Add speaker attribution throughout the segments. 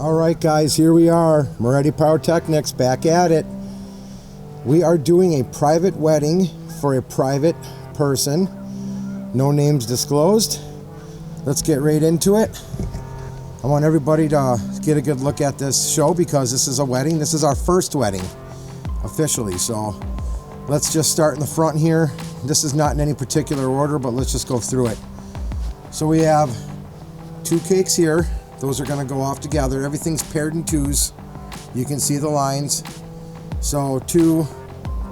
Speaker 1: Alright guys, here we are, Moretti Pyrotechnics, back at it. We are doing a private wedding for a private person. No names disclosed. Let's get right into it. I want everybody to get a good look at this show because this is a wedding. This is our first wedding, officially. So let's just start in the front here. This is not in any particular order, but let's just go through it. So we have 2 cakes here. Those are going to go off together. Everything's paired in 2s. You can see the lines. So 2,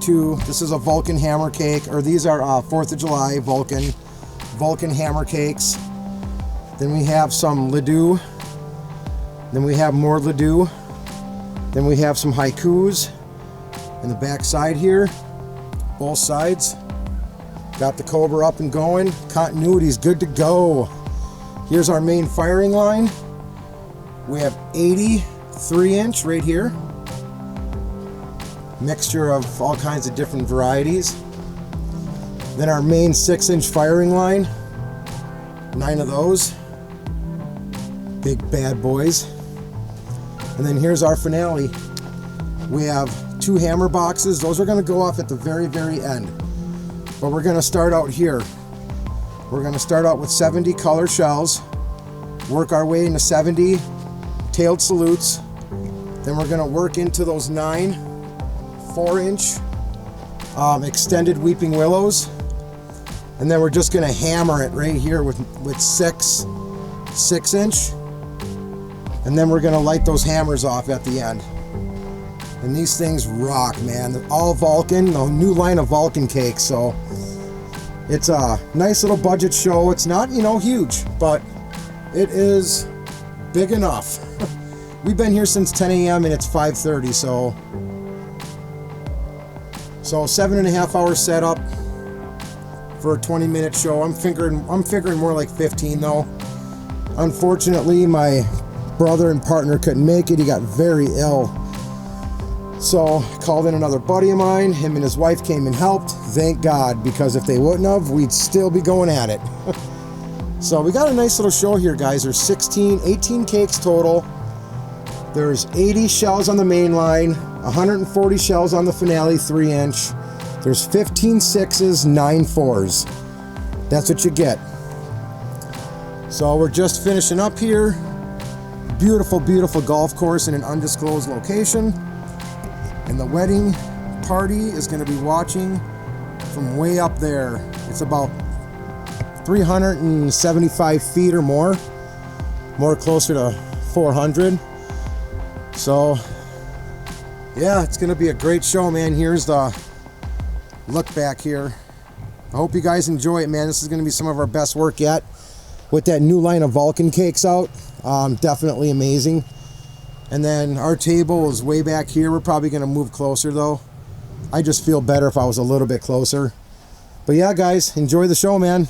Speaker 1: 2. This is a Vulcan hammer cake, or these are 4th of July Vulcan hammer cakes. Then we have some lidu. Then we have more lidu. Then we have some hikous in the back side here. Both sides. Got the Cobra up and going. Continuity's good to go. Here's our main firing line. We have 83-inch right here. Mixture of all kinds of different varieties. Then our main 6-inch firing line. 9 of those. Big bad boys. And then here's our finale. We have 2 hammer boxes. Those are going to go off at the very, very end. But we're going to start out here. We're going to start out with 70 color shells. Work our way into 70 tailed salutes. Then we're going to work into those 9 4-inch extended weeping willows. And then we're just going to hammer it right here with 6 6-inch. And then we're going to light those hammers off at the end. And these things rock, man. They're all Vulcan, a new line of Vulcan cakes. So it's a nice little budget show. It's not, huge, but it is big enough. We've been here since 10 a.m. and it's 5:30, so 7.5 hour setup for a 20-minute show. I'm figuring more like 15 though. Unfortunately, my brother and partner couldn't make it. He got very ill. So called in another buddy of mine. Him and his wife came and helped. Thank God, because if they wouldn't have, we'd still be going at it. So we got a nice little show here, guys. There's 18 cakes total. There's 80 shells on the main line, 140 shells on the finale 3-inch. There's 15 6s, 9 4s. That's what you get. So we're just finishing up here. Beautiful, beautiful golf course in an undisclosed location. And the wedding party is going to be watching from way up there. It's about 375 feet or more closer to 400. So yeah, it's going to be a great show, man. Here's the look back here. I hope you guys enjoy it, man. This is going to be some of our best work yet with that new line of Vulcan cakes out. Definitely amazing. And then our table is way back here. We're probably going to move closer though. I just feel better if I was a little bit closer. But yeah, guys, enjoy the show, man.